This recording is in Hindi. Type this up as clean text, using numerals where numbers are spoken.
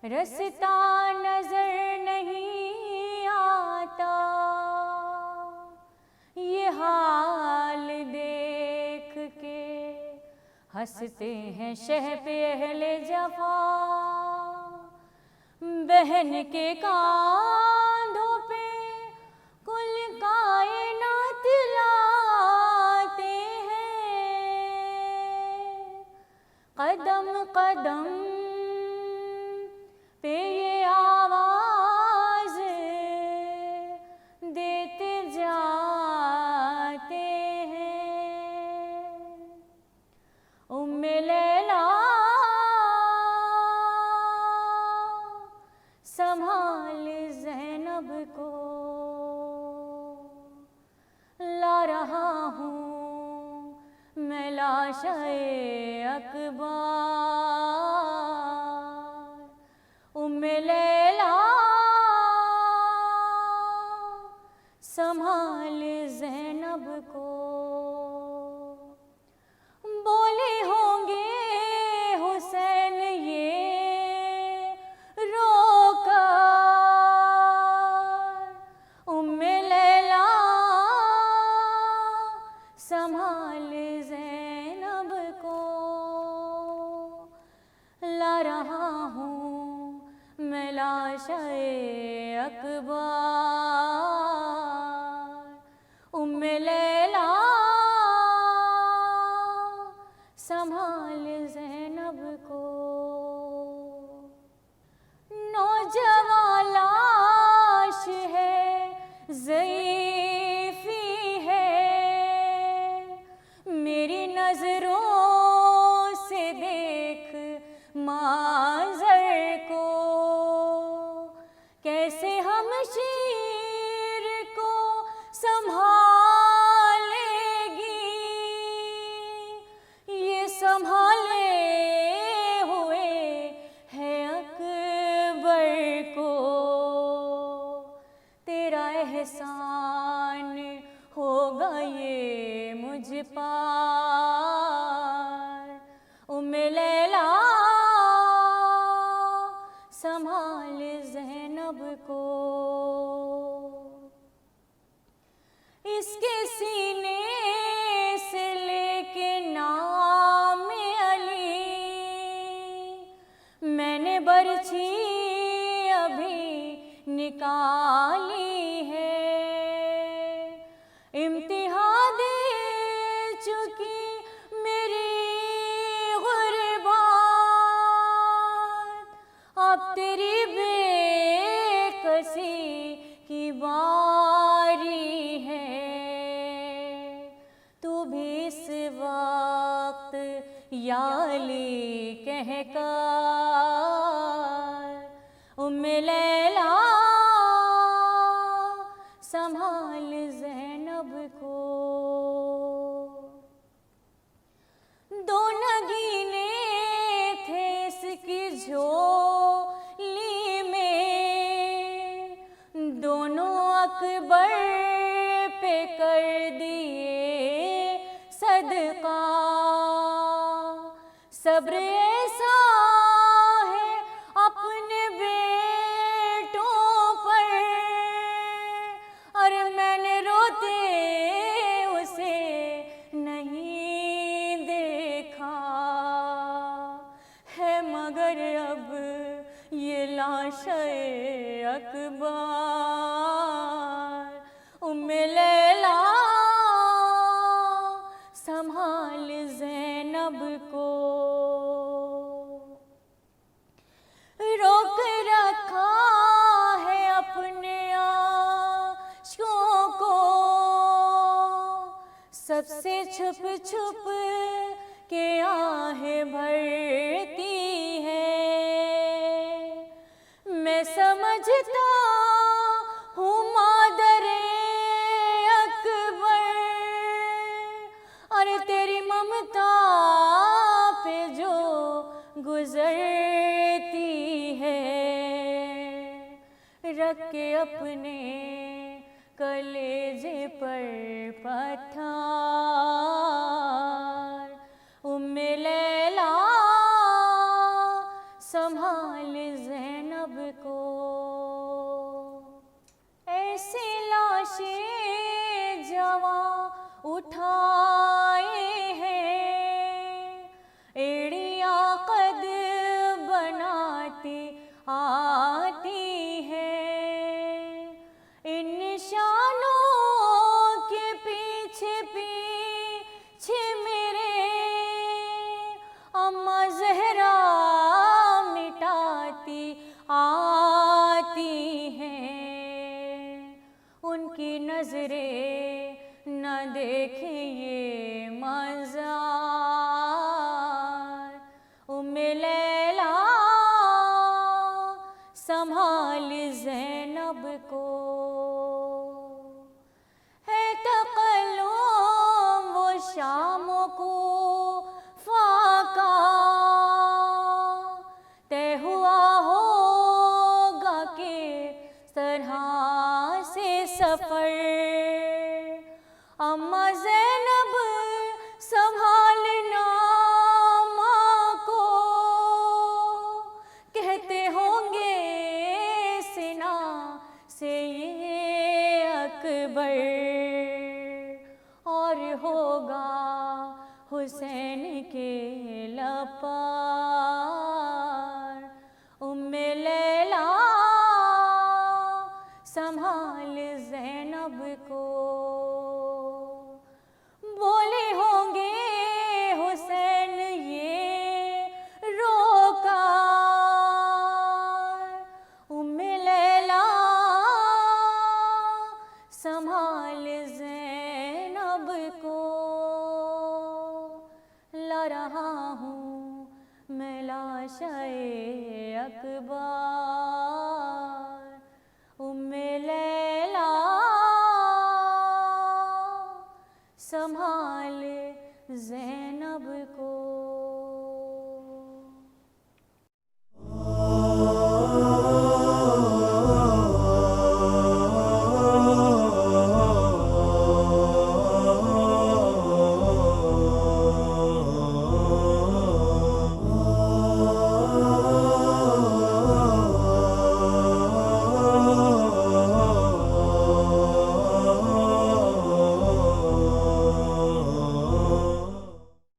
रास्ता नजर नहीं आता, ये हाल देख के हंसते हैं शह पे अहले जफा। बहन के कांधों पे कुल कायनात लाते हैं, कदम कदम पे ये आवाज देते जाते हैं। उम्मे लैला संभाल ज़ैनब को, ला रहा हूँ मैं लाशे अकबर। उम्मे लैला संभाल ज़ैनब को। बोले होंगे हुसैन ये रोकर, उम्मे लैला संभाल ज़ैनब को, ला रहा हूँ मैं लाशे अकबर। उम्मे लैला संभाल ज़ैनब को। नौजवान लाश है, ज़ईफ़ी है, मेरी नज़रों से देख माज़र को। कैसे हम शीर को संभालेगी, ये संभाले हुए है अकबर को। तेरा एहसान होगा ये मुझ पार, उम्मे लैला संभाल ज़ैनब को। इसके सीने से लेके नाम अली, मैंने बरछी अभी निकाली है। इम्तिहान दे चुकी मेरी गुर्बात, अब तेरी बेकसी की बारी है। तू भी इस वक्त या अली कहकर, उम्मे लैला संभाल ज़ैनब को। दो नगीने थे इसकी झोली में, दोनों अकबर पे कर दिए सदका। सब्र ऐसा है अपने बेटों पर, अरे मैंने रोते उसे नहीं देखा है, मगर अब ये लाशे अकबर। उम्मे लैला संभाल ज़ैनब को। रोक रखा है अपने आँखों को, सबसे छुप छुप के आहें भरती है। मैं समझता हूँ मादरे अकबर, अरे तेरी ममता पे जो गुजरती है, रख के अपने कलेजे पर पत्थर। उम्मे लैला संभाल ज़ैनब उठाए हैं, एड़ियाँ कद बनाती आती है। इन निशानों के पीछे पीछे मेरे अम्मा ज़हरा मिटाती आती हैं। उनकी नजरें न देखे ये मंज़ार, उम्मे लैला संभाल ज़ैनब को। है तकल्लुम वो शामों को फाका, तय हुआ होगा के तरह से सफर। अम्मा ज़ैनब संभालना माँ को, कहते होंगे सिना से ये अकबर। और होगा हुसैन के लपार, उम्मे लैला संभाल ज़ैनब को। बोले होंगे हुसैन ये रोका, उम्मे लैला संभाल ज़ैनब को। ला रहा हूँ मैं लाशे अकबर, उम्मे लैला संभाल ज़ैनब।